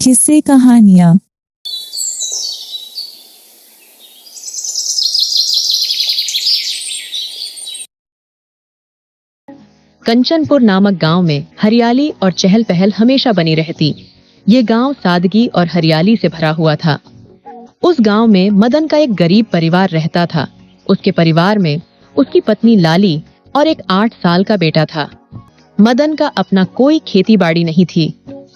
किस्से कहानियाँ। कंचनपुर नामक गांव में हरियाली और चहल पहल हमेशा बनी रहती। ये गांव सादगी और हरियाली से भरा हुआ था। उस गांव में मदन का एक गरीब परिवार रहता था। उसके परिवार में उसकी पत्नी लाली और एक 8 साल का बेटा था। मदन का अपना कोई खेती बाड़ी नहीं थी,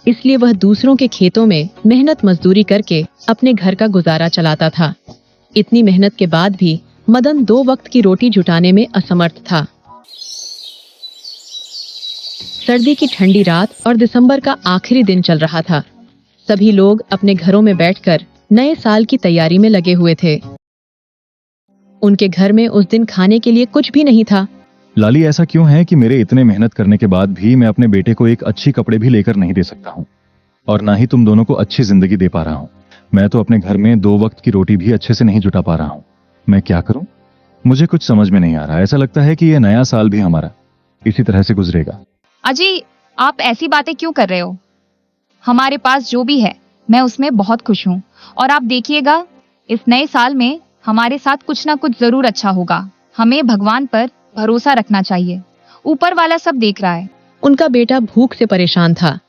इसलिए वह दूसरों के खेतों में मेहनत मजदूरी करके अपने घर का गुजारा चलाता था। इतनी मेहनत के बाद भी मदन 2 वक्त की रोटी जुटाने में असमर्थ था। सर्दी की ठंडी रात और दिसंबर का आखिरी दिन चल रहा था। सभी लोग अपने घरों में बैठकर नए साल की तैयारी में लगे हुए थे। उनके घर में उस दिन खाने के लिए कुछ भी नहीं था। लाली, ऐसा क्यों है कि मेरे इतने मेहनत करने के बाद भी मैं अपने बेटे को एक अच्छी कपड़े भी लेकर नहीं दे सकता हूँ, और ना ही तुम दोनों को अच्छी जिंदगी दे पा रहा हूँ। मैं तो अपने घर में 2 वक्त की रोटी भी अच्छे से नहीं जुटा पा रहा हूँ। मैं क्या करूँ? मुझे कुछ समझ में नहीं आ रहा। ऐसा लगता है कि ये नया साल भी हमारा इसी तरह से गुजरेगा। अजी, आप ऐसी बातें क्यों कर रहे हो? हमारे पास जो भी है मैं उसमें बहुत खुश हूँ, और आप देखिएगा इस नए साल में हमारे साथ कुछ ना कुछ जरूर अच्छा होगा। हमें भगवान पर भरोसा रखना चाहिए, ऊपर वाला सब देख रहा है। उनका बेटा भूख से परेशान था,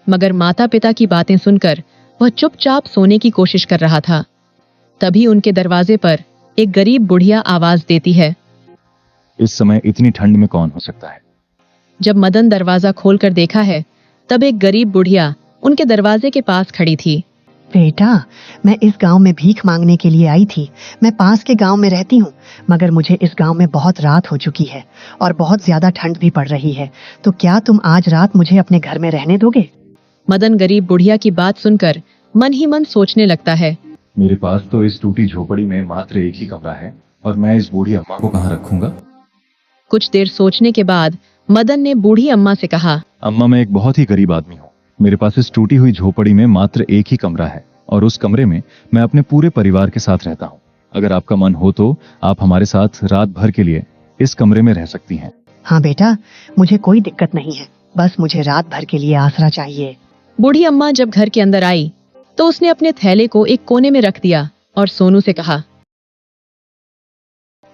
मगर माता पिता की बातें सुनकर वह चुपचाप सोने की कोशिश कर रहा था। तभी उनके दरवाजे पर एक गरीब बुढ़िया आवाज देती है। इस समय इतनी ठंड में कौन हो सकता है? जब मदन दरवाजा खोलकर देखा है, तब एक गरीब बुढ़िया उनके दरवाजे के पास खड़ी थी। बेटा, मैं इस गांव में भीख मांगने के लिए आई थी। मैं पास के गांव में रहती हूँ, मगर मुझे इस गांव में बहुत रात हो चुकी है और बहुत ज्यादा ठंड भी पड़ रही है। तो क्या तुम आज रात मुझे अपने घर में रहने दोगे? मदन गरीब बुढ़िया की बात सुनकर मन ही मन सोचने लगता है। मेरे पास तो इस टूटी झोपड़ी में मात्र एक ही कमरा है, और मैं इस बूढ़ी अम्मा को कहाँ रखूंगा? कुछ देर सोचने के बाद मदन ने बूढ़ी अम्मा से कहा, अम्मा, मैं एक बहुत ही गरीब आदमी हूँ। मेरे पास इस टूटी हुई झोपड़ी में मात्र एक ही कमरा है, और उस कमरे में मैं अपने पूरे परिवार के साथ रहता हूँ। अगर आपका मन हो तो आप हमारे साथ रात भर के लिए इस कमरे में रह सकती हैं। हाँ बेटा, मुझे कोई दिक्कत नहीं है, बस मुझे रात भर के लिए आसरा चाहिए। बूढ़ी अम्मा जब घर के अंदर आई तो उसने अपने थैले को एक कोने में रख दिया और सोनू से कहा,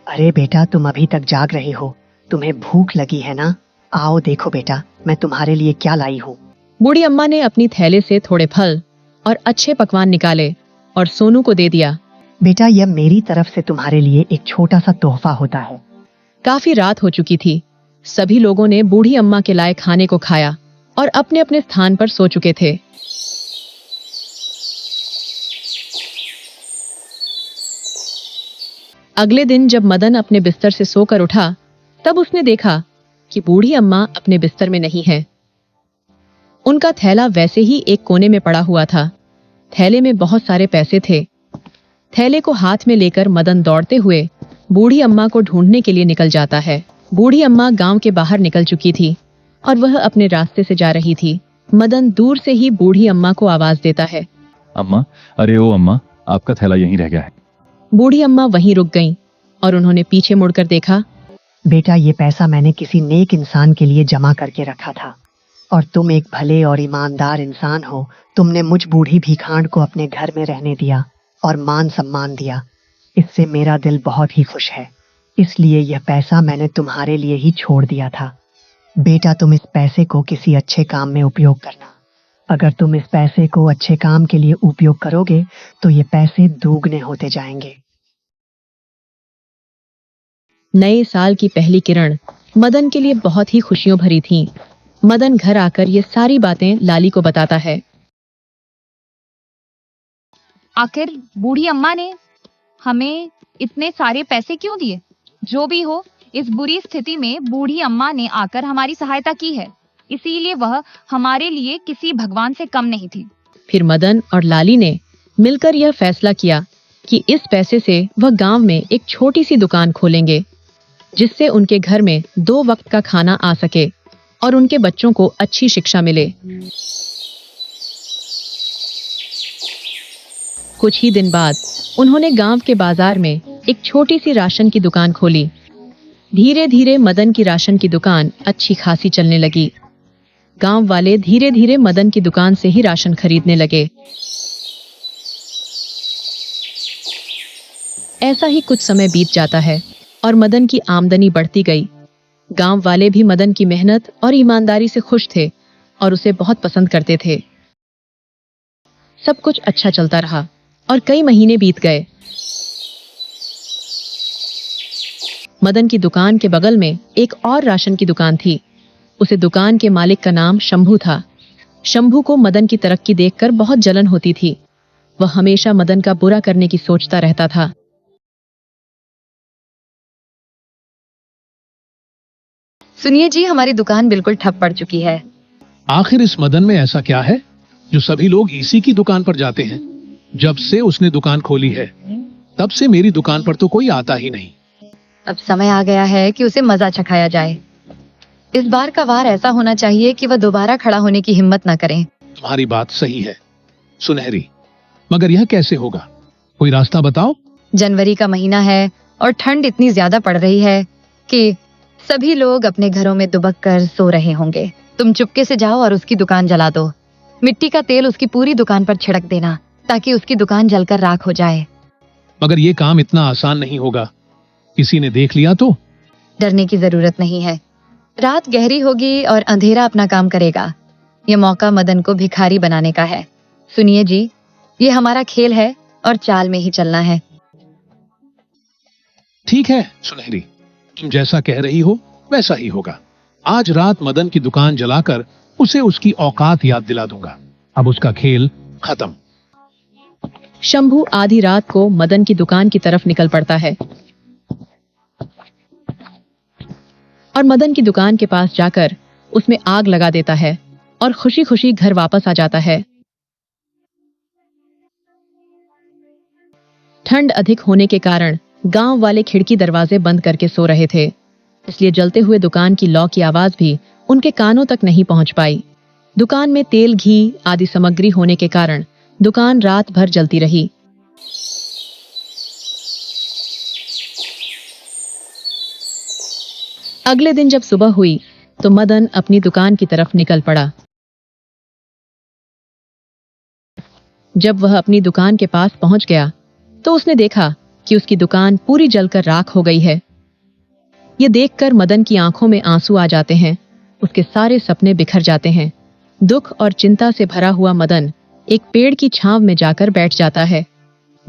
अरे बेटा, तुम अभी तक जाग रहे हो? तुम्हें भूख लगी है ना? आओ देखो बेटा, मैं तुम्हारे लिए क्या लाई हूँ। बूढ़ी अम्मा ने अपनी थैले से थोड़े फल और अच्छे पकवान निकाले और सोनू को दे दिया। बेटा, यह मेरी तरफ से तुम्हारे लिए एक छोटा सा तोहफा होता है। काफी रात हो चुकी थी। सभी लोगों ने बूढ़ी अम्मा के लाए खाने को खाया और अपने अपने स्थान पर सो चुके थे। अगले दिन जब मदन अपने बिस्तर से सोकर उठा, तब उसने देखा कि बूढ़ी अम्मा अपने बिस्तर में नहीं है। उनका थैला वैसे ही एक कोने में पड़ा हुआ था। थैले में बहुत सारे पैसे थे। थैले को हाथ में लेकर मदन दौड़ते हुए बूढ़ी अम्मा को ढूंढने के लिए निकल जाता है। बूढ़ी अम्मा गांव के बाहर निकल चुकी थी और वह अपने रास्ते से जा रही थी। मदन दूर से ही बूढ़ी अम्मा को आवाज देता है, अम्मा, अरे ओ अम्मा, आपका थैला यहीं रह गया है। बूढ़ी अम्मा वहीं रुक गईं और उन्होंने पीछे मुड़कर देखा। बेटा, ये पैसा मैंने किसी नेक इंसान के लिए जमा करके रखा था, और तुम एक भले और ईमानदार इंसान हो। तुमने मुझ बूढ़ी भिखारी को अपने घर में रहने दिया और मान सम्मान दिया। इससे मेरा दिल बहुत ही खुश है, इसलिए यह पैसा मैंने तुम्हारे लिए ही छोड़ दिया था। बेटा, तुम इस पैसे को किसी अच्छे काम में उपयोग करना। अगर तुम इस पैसे को अच्छे काम के लिए उपयोग करोगे तो ये पैसे दोगुने होते जाएंगे। नए साल की पहली किरण मदन के लिए बहुत ही खुशियों भरी थी। मदन घर आकर ये सारी बातें लाली को बताता है। आखिर बूढ़ी अम्मा ने हमें इतने सारे पैसे क्यों दिए? जो भी हो, इस बुरी स्थिति में बूढ़ी अम्मा ने आकर हमारी सहायता की है, इसीलिए वह हमारे लिए किसी भगवान से कम नहीं थी। फिर मदन और लाली ने मिलकर यह फैसला किया कि इस पैसे से वह गांव में एक छोटी सी दुकान खोलेंगे, जिससे उनके घर में 2 वक्त का खाना आ सके और उनके बच्चों को अच्छी शिक्षा मिले। कुछ ही दिन बाद उन्होंने गांव के बाजार में एक छोटी सी राशन की दुकान खोली। धीरे धीरे मदन की राशन की दुकान अच्छी खासी चलने लगी। गांव वाले धीरे धीरे मदन की दुकान से ही राशन खरीदने लगे। ऐसा ही कुछ समय बीत जाता है और मदन की आमदनी बढ़ती गई। गांव वाले भी मदन की मेहनत और ईमानदारी से खुश थे और उसे बहुत पसंद करते थे। सब कुछ अच्छा चलता रहा और कई महीने बीत गए। मदन की दुकान के बगल में एक और राशन की दुकान थी। उसे दुकान के मालिक का नाम शंभू था। शंभू को मदन की तरक्की देखकर बहुत जलन होती थी। वह हमेशा मदन का बुरा करने की सोचता रहता था। सुनिए जी, हमारी दुकान बिल्कुल ठप पड़ चुकी है। आखिर इस मदन में ऐसा क्या है जो सभी लोग इसी की दुकान पर जाते हैं? जब से उसने दुकान खोली है तब से मेरी दुकान पर तो कोई आता ही नहीं। अब समय आ गया है कि उसे मजा चखाया जाए। इस बार का वार ऐसा होना चाहिए कि वह दोबारा खड़ा होने की हिम्मत न करें। तुम्हारी बात सही है सुनहरी, मगर यह कैसे होगा? कोई रास्ता बताओ। जनवरी का महीना है और ठंड इतनी ज्यादा पड़ रही है कि सभी लोग अपने घरों में दुबक कर सो रहे होंगे। तुम चुपके से जाओ और उसकी दुकान जला दो। मिट्टी का तेल उसकी पूरी दुकान पर छिड़क देना ताकि उसकी दुकान जलकर राख हो जाए। मगर ये काम इतना आसान नहीं होगा। किसी ने देख लिया तो? डरने की जरूरत नहीं है। रात गहरी होगी और अंधेरा अपना काम करेगा। यह मौका मदन को भिखारी बनाने का है। सुनिए जी, ये हमारा खेल है और चाल में ही चलना है। ठीक है सुनहरी, तुम जैसा कह रही हो वैसा ही होगा। आज रात मदन की दुकान जलाकर उसे उसकी औकात याद दिला दूंगा। अब उसका खेल खत्म। शंभू आधी रात को मदन की दुकान की तरफ निकल पड़ता है और मदन की दुकान के पास जाकर उसमें आग लगा देता है और खुशी खुशी घर वापस आ जाता है। ठंड अधिक होने के कारण गांव वाले खिड़की दरवाजे बंद करके सो रहे थे, इसलिए जलते हुए दुकान की लौ की आवाज भी उनके कानों तक नहीं पहुंच पाई। दुकान में तेल, घी आदि सामग्री होने के कारण दुकान रात भर जलती रही। अगले दिन जब सुबह हुई तो मदन अपनी दुकान की तरफ निकल पड़ा। जब वह अपनी दुकान के पास पहुंच गया तो उसने देखा कि उसकी दुकान पूरी जलकर राख हो गई है। ये देखकर मदन की आंखों में आंसू आ जाते हैं। उसके सारे सपने बिखर जाते हैं। दुख और चिंता से भरा हुआ मदन एक पेड़ की छांव में जाकर बैठ जाता है।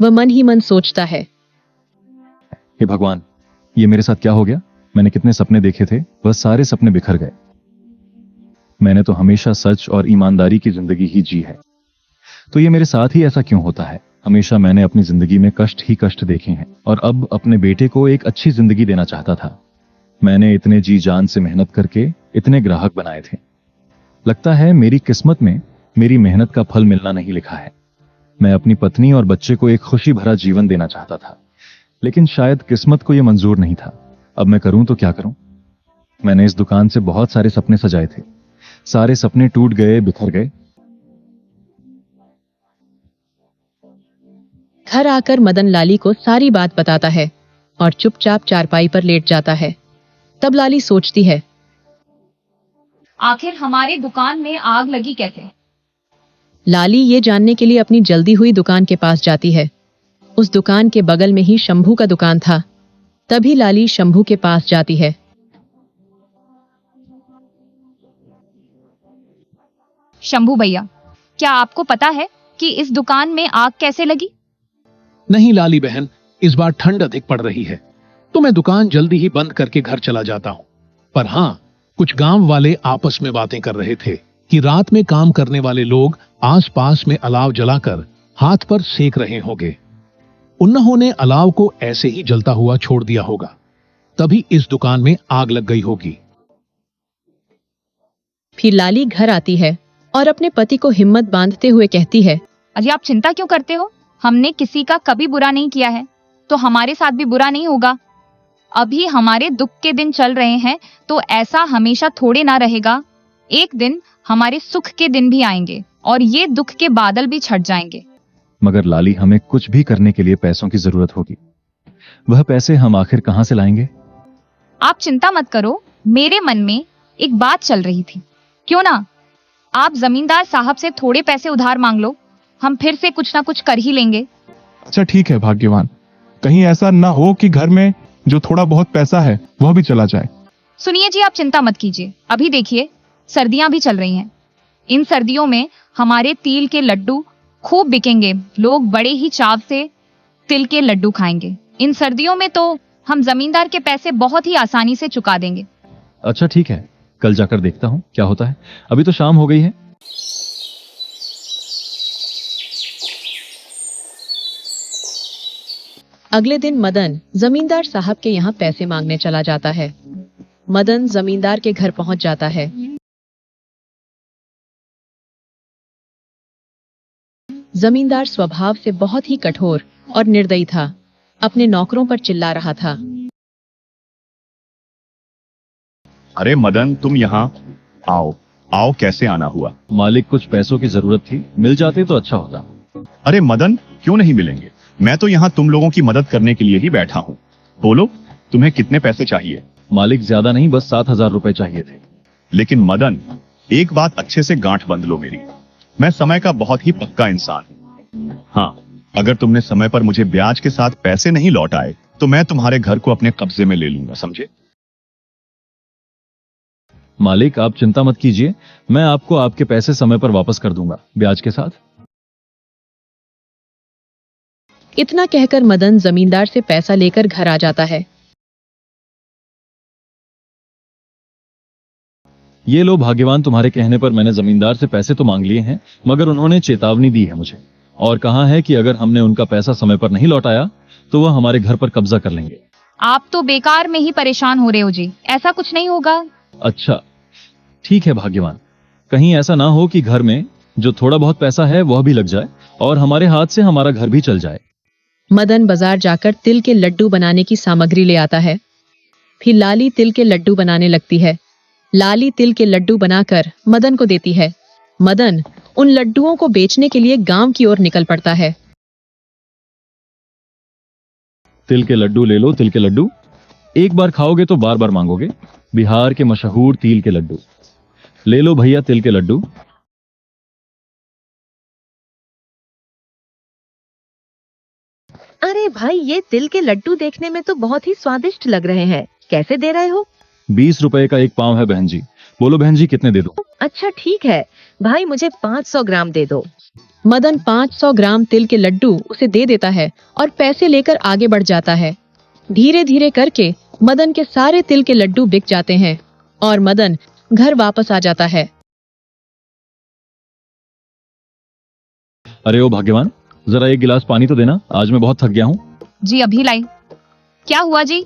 वह मन ही मन सोचता है, हे भगवान, ये मेरे साथ क्या हो गया? मैंने कितने सपने देखे थे, वह सारे सपने बिखर गए। मैंने तो हमेशा सच और ईमानदारी की जिंदगी ही जी है, तो ये मेरे साथ ही ऐसा क्यों होता है? हमेशा मैंने अपनी जिंदगी में कष्ट ही कष्ट देखे हैं और अब अपने बेटे को एक अच्छी जिंदगी देना चाहता था। मैंने इतने जी जान से मेहनत करके इतने ग्राहक बनाए थे। लगता है मेरी किस्मत में मेरी मेहनत का फल मिलना नहीं लिखा है। मैं अपनी पत्नी और बच्चे को एक खुशी भरा जीवन देना चाहता था, लेकिन शायद किस्मत को यह मंजूर नहीं था। अब मैं करूं तो क्या करूं? मैंने इस दुकान से बहुत सारे सपने सजाए थे। सारे सपने टूट गए, बिखर गए। घर आकर मदन लाली को सारी बात बताता है और चुपचाप चारपाई पर लेट जाता है। तब लाली सोचती है, आखिर हमारे दुकान में आग लगी कैसे? लाली ये जानने के लिए अपनी जल्दी हुई दुकान के पास जाती है। उस दुकान के बगल में ही शंभू का दुकान था। तभी लाली शंभू के पास जाती है। शंभू भैया, क्या आपको पता है कि इस दुकान में आग कैसे लगी? नहीं लाली बहन, इस बार ठंड अधिक पड़ रही है तो मैं दुकान जल्दी ही बंद करके घर चला जाता हूँ। पर हाँ, कुछ गांव वाले आपस में बातें कर रहे थे कि रात में काम करने वाले लोग आसपास में अलाव जलाकर हाथ पर सेक रहे होंगे। उन्होंने अलाव को ऐसे ही जलता हुआ छोड़ दिया होगा, तभी इस दुकान में आग लग गई होगी। फिर लाली घर आती है और अपने पति को हिम्मत बांधते हुए कहती है, अजी आप चिंता क्यों करते हो? हमने किसी का कभी बुरा नहीं किया है, तो हमारे साथ भी बुरा नहीं होगा। अभी हमारे दुख के दिन चल रहे हैं तो ऐसा हमेशा थोड़े ना रहेगा। एक दिन हमारे सुख के दिन भी आएंगे और ये दुख के बादल भी छट जाएंगे। मगर लाली, हमें कुछ भी करने के लिए पैसों की जरूरत होगी। वह पैसे हम आखिर कहां से लाएंगे? आप चिंता मत करो, मेरे मन में एक बात चल रही थी। क्यों ना आप जमींदार साहब से थोड़े पैसे उधार मांग लो, हम फिर से कुछ ना कुछ कर ही लेंगे। अच्छा ठीक है भाग्यवान, कहीं ऐसा ना हो कि घर में जो थोड़ा बहुत पैसा है वह भी चला जाए। सुनिए जी, आप चिंता मत कीजिए। अभी देखिए, सर्दियां भी चल रही हैं। इन सर्दियों में हमारे तिल के लड्डू खूब बिकेंगे। लोग बड़े ही चाव से तिल के लड्डू खाएंगे। इन सर्दियों में तो हम जमींदार के पैसे बहुत ही आसानी से चुका देंगे। अच्छा ठीक है, कल जाकर देखता हूँ क्या होता है। अभी तो शाम हो गई है। अगले दिन मदन जमींदार साहब के यहाँ पैसे मांगने चला जाता है। मदन जमींदार के घर पहुंच जाता है। जमींदार स्वभाव से बहुत ही कठोर और निर्दयी था। अपने नौकरों पर चिल्ला रहा था। अरे मदन, तुम यहाँ आओ आओ, कैसे आना हुआ? मालिक, कुछ पैसों की जरूरत थी, मिल जाते तो अच्छा होता। अरे मदन, क्यों नहीं मिलेंगे? मैं तो यहाँ तुम लोगों की मदद करने के लिए ही बैठा हूँ। बोलो, तुम्हें कितने पैसे चाहिए? मालिक, ज्यादा नहीं, बस 7,000 रुपए चाहिए थे। लेकिन मदन, एक बात अच्छे से गांठ बंध लो मेरी, मैं समय का बहुत ही पक्का इंसान हूँ। हाँ, अगर तुमने समय पर मुझे ब्याज के साथ पैसे नहीं लौटाए तो मैं तुम्हारे घर को अपने कब्जे में ले लूंगा, समझे? मालिक, आप चिंता मत कीजिए, मैं आपको आपके पैसे समय पर वापस कर दूंगा, ब्याज के साथ। इतना कहकर मदन जमींदार से पैसा लेकर घर आ जाता है। ये लो भाग्यवान, तुम्हारे कहने पर मैंने जमींदार से पैसे तो मांग लिए हैं, मगर उन्होंने चेतावनी दी है मुझे और कहा है कि अगर हमने उनका पैसा समय पर नहीं लौटाया तो वह हमारे घर पर कब्जा कर लेंगे। आप तो बेकार में ही परेशान हो रहे हो जी, ऐसा कुछ नहीं होगा। अच्छा ठीक है भाग्यवान, कहीं ऐसा ना हो कि घर में जो थोड़ा बहुत पैसा है वह भी लग जाए और हमारे हाथ से हमारा घर भी चल जाए। मदन बाजार जाकर तिल के लड्डू बनाने की सामग्री ले आता है। फिर लाली तिल के लड्डू बनाने लगती है। लाली तिल के लड्डू बनाकर मदन को देती है। मदन उन लड्डुओं को बेचने के लिए गांव की ओर निकल पड़ता है। तिल के लड्डू ले लो, तिल के लड्डू, एक बार खाओगे तो बार बार मांगोगे। बिहार के मशहूर तिल के लड्डू ले लो भैया, तिल के लड्डू। अरे भाई, ये तिल के लड्डू देखने में तो बहुत ही स्वादिष्ट लग रहे हैं। कैसे दे रहे हो? 20 रुपए का एक पाव है बहन जी। बोलो बहन जी, कितने दे दूं? अच्छा ठीक है भाई, मुझे 500 ग्राम दे दो। मदन 500 ग्राम तिल के लड्डू उसे दे देता है और पैसे लेकर आगे बढ़ जाता है। धीरे धीरे करके मदन के सारे तिल के लड्डू बिक जाते हैं और मदन घर वापस आ जाता है। अरे ओ भाग्यवान, जरा एक गिलास पानी तो देना, आज मैं बहुत थक गया हूँ। जी अभी लाई। क्या हुआ जी,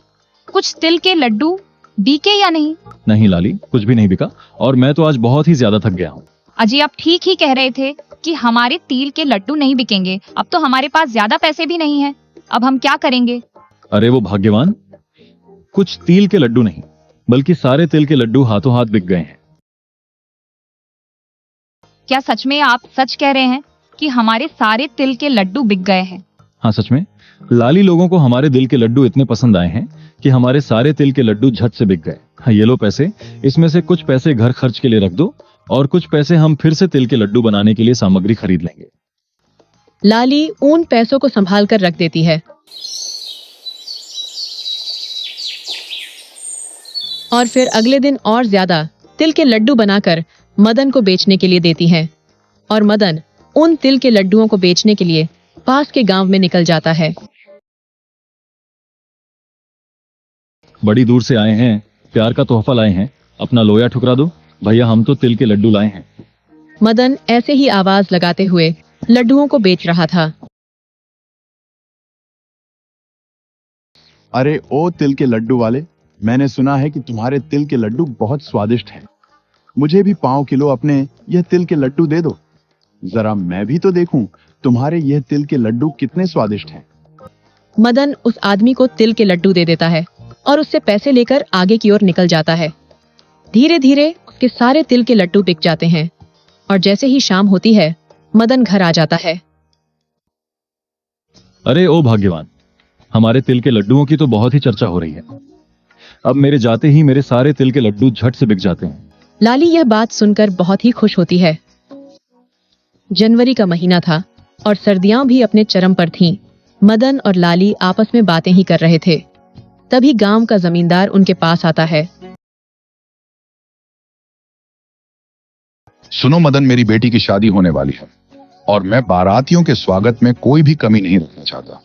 कुछ तिल के लड्डू बिके या नहीं? नहीं लाली, कुछ भी नहीं बिका और मैं तो आज बहुत ही ज्यादा थक गया हूँ। अजी, आप ठीक ही कह रहे थे कि हमारे तिल के लड्डू नहीं बिकेंगे। अब तो हमारे पास ज्यादा पैसे भी नहीं हैं। अब हम क्या करेंगे? अरे वो भाग्यवान, कुछ तिल के लड्डू नहीं बल्कि सारे तिल के लड्डू हाथों हाथ बिक गए हैं। क्या सच में आप सच कह रहे हैं कि हमारे सारे तिल के लड्डू बिक गए हैं? हाँ सच में, लाली लोगों को हमारे दिल के लड्डू इतने पसंद आए हैं कि हमारे सारे तिल के लड्डू झट से बिक गए। हाँ, ये लो पैसे, इसमें से कुछ पैसे घर खर्च के लिए रख दो और कुछ पैसे हम फिर से तिल के लड्डू बनाने के लिए सामग्री खरीद लेंगे। लाली उन पैसों को संभाल कर रख देती है और फिर अगले दिन और ज्यादा तिल के लड्डू बनाकर मदन को बेचने के लिए देती है और मदन उन तिल के लड्डुओं को बेचने के लिए पास के गांव में निकल जाता है। बड़ी दूर से आए हैं, प्यार का तोहफा लाए हैं, अपना लोया ठुकरा दो भैया, हम तो तिल के लड्डू लाए हैं। मदन ऐसे ही आवाज लगाते हुए लड्डुओं को बेच रहा था। अरे ओ तिल के लड्डू वाले, मैंने सुना है कि तुम्हारे तिल के लड्डू बहुत स्वादिष्ट हैं। मुझे भी 5 किलो अपने यह तिल के लड्डू दे दो, जरा मैं भी तो देखूं तुम्हारे यह तिल के लड्डू कितने स्वादिष्ट हैं। मदन उस आदमी को तिल के लड्डू दे देता है और उससे पैसे लेकर आगे की ओर निकल जाता है। धीरे धीरे उसके सारे तिल के लड्डू बिक जाते हैं और जैसे ही शाम होती है मदन घर आ जाता है। अरे ओ भाग्यवान, हमारे तिल के लड्डुओं की तो बहुत ही चर्चा हो रही है। अब मेरे जाते ही मेरे सारे तिल के लड्डू झट से बिक जाते हैं। लाली यह बात सुनकर बहुत ही खुश होती है। जनवरी का महीना था और सर्दियां भी अपने चरम पर थीं। मदन और लाली आपस में बातें ही कर रहे थे। तभी गांव का जमींदार उनके पास आता है। सुनो मदन, मेरी बेटी की शादी होने वाली है और मैं बारातियों के स्वागत में कोई भी कमी नहीं रखना चाहता।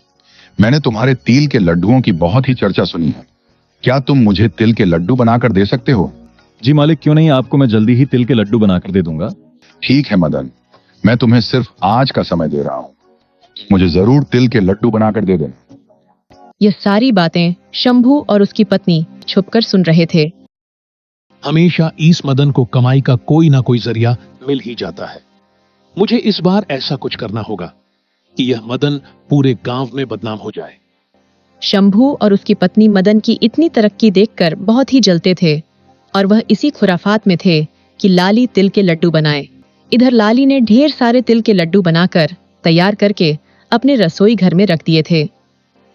मैंने तुम्हारे तिल के लड्डुओं की बहुत ही चर्चा सुनी है। क्या तुम मुझे तिल के लड्डू बनाकर दे सकते हो? जी मालिक, क्यों नहीं, आपको मैं जल्दी ही तिल के लड्डू बनाकर दे दूंगा। ठीक है मदन, मैं तुम्हें सिर्फ आज का समय दे रहा हूं। मुझे जरूर तिल के लड्डू बनाकर दे देना। ये सारी बातें शंभू और उसकी पत्नी छुपकर सुन रहे थे। हमेशा इस मदन को कमाई का कोई ना कोई जरिया मिल ही जाता है। मुझे इस बार ऐसा कुछ करना होगा कि यह मदन पूरे गांव में बदनाम हो जाए। शंभू और उसकी पत्नी मदन की इतनी तरक्की देखकर बहुत ही जलते थे और वह इसी खुराफात में थे कि लाली तिल के लड्डू बनाए। इधर लाली ने ढेर सारे तिल के लड्डू बनाकर तैयार करके अपने रसोई घर में रख दिए थे।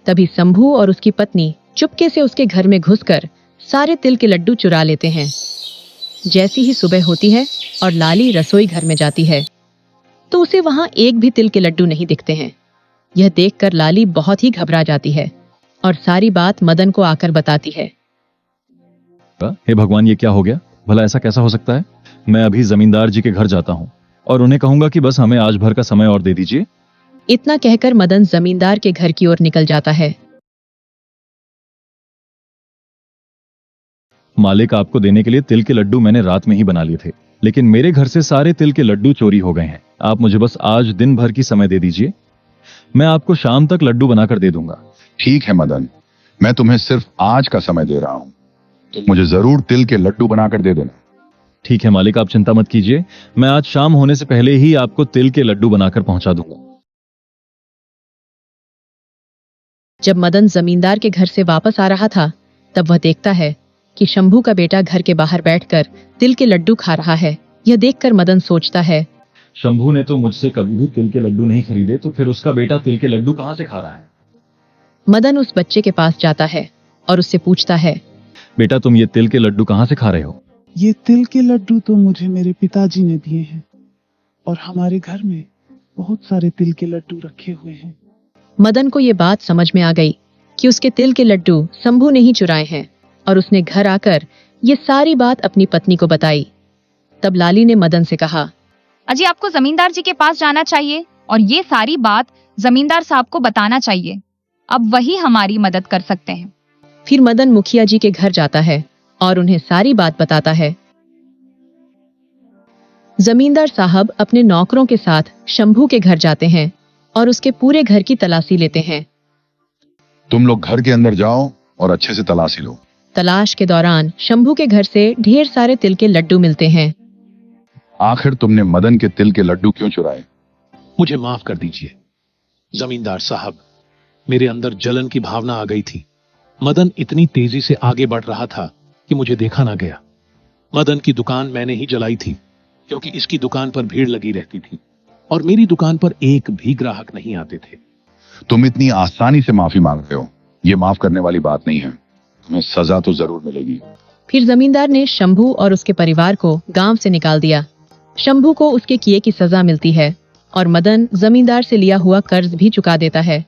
तभी शंभू और उसकी पत्नी चुपके से उसके घर में घुसकर सारे तिल के लड्डू चुरा लेते हैं। जैसी ही सुबह होती है और लाली रसोई घर में जाती है तो उसे वहां एक भी तिल के लड्डू नहीं दिखते हैं। यह देखकर लाली बहुत ही घबरा जाती है और सारी बात मदन को आकर बताती है। हे भगवान, ये क्या हो गया? भला ऐसा कैसा हो सकता है? मैं अभी जमींदार जी के घर जाता हूँ और उन्हें कहूंगा कि बस हमें आज भर का समय और दे दीजिए। इतना कहकर मदन जमींदार के घर की ओर निकल जाता है। मालिक, आपको देने के लिए तिल के लड्डू मैंने रात में ही बना लिए थे, लेकिन मेरे घर से सारे तिल के लड्डू चोरी हो गए हैं। आप मुझे बस आज दिन भर की समय दे दीजिए, मैं आपको शाम तक लड्डू बनाकर दे दूंगा। ठीक है मदन, मैं तुम्हें सिर्फ आज का समय दे रहा हूं। मुझे जरूर तिल के लड्डू बनाकर दे देना। ठीक है मालिक, आप चिंता मत कीजिए, मैं आज शाम होने से पहले ही आपको तिल के लड्डू बनाकर पहुंचा दूंगा। जब मदन जमींदार के घर से वापस आ रहा था तब वह देखता है कि शंभू का बेटा घर के बाहर बैठकर तिल के लड्डू खा रहा है। यह देखकर मदन सोचता है, शंभू ने तो मुझसे कभी भी तिल के लड्डू नहीं खरीदे, तो फिर उसका बेटा तिल के लड्डू कहां से खा रहा है? मदन उस बच्चे के पास जाता है और उससे पूछता है, बेटा तुम ये तिल के लड्डू कहां से खा रहे हो? ये तिल के लड्डू तो मुझे मेरे पिताजी ने दिए हैं और हमारे घर में बहुत सारे तिल के लड्डू रखे हुए हैं। मदन को ये बात समझ में आ गई कि उसके तिल के लड्डू शंभू ने ही चुराए हैं और उसने घर आकर ये सारी बात अपनी पत्नी को बताई। तब लाली ने मदन से कहा, अजी आपको जमींदार जी के पास जाना चाहिए और ये सारी बात जमींदार साहब को बताना चाहिए। अब वही हमारी मदद कर सकते हैं। फिर मदन मुखिया जी के घर जाता है और उन्हें सारी बात बताता है। जमींदार साहब अपने नौकरों के साथ शंभू के घर जाते हैं और उसके पूरे घर की तलाशी लेते हैं। तुम लोग घर के अंदर जाओ और अच्छे से तलाशी लो। तलाश के दौरान शंभू के घर से ढेर सारे तिल के लड्डू मिलते हैं। आखिर तुमने मदन के तिल के लड्डू क्यों चुराए? मुझे माफ कर दीजिए जमींदार साहब, मेरे अंदर जलन की भावना आ गई थी। मदन इतनी तेजी से आगे बढ़ रहा था कि मुझे देखा ना गया। मदन की दुकान मैंने ही जलाई थी क्योंकि इसकी दुकान पर भीड़ लगी रहती थी और मेरी दुकान पर एक भी ग्राहक नहीं आते थे। तुम इतनी आसानी से माफी मांग रहे हो, ये माफ करने वाली बात नहीं है। तुम्हें सजा तो जरूर मिलेगी। फिर जमींदार ने शंभू और उसके परिवार को गांव से निकाल दिया। शंभू को उसके किए की सजा मिलती है और मदन जमींदार से लिया हुआ कर्ज भी चुका देता है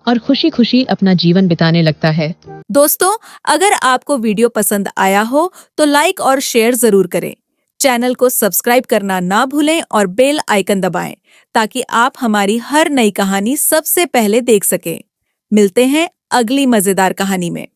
और खुशी खुशी अपना जीवन बिताने लगता है। दोस्तों, अगर आपको वीडियो पसंद आया हो तो लाइक और शेयर जरूर करें। चैनल को सब्सक्राइब करना ना भूलें और बेल आइकन दबाएं ताकि आप हमारी हर नई कहानी सबसे पहले देख सकें। मिलते हैं अगली मजेदार कहानी में।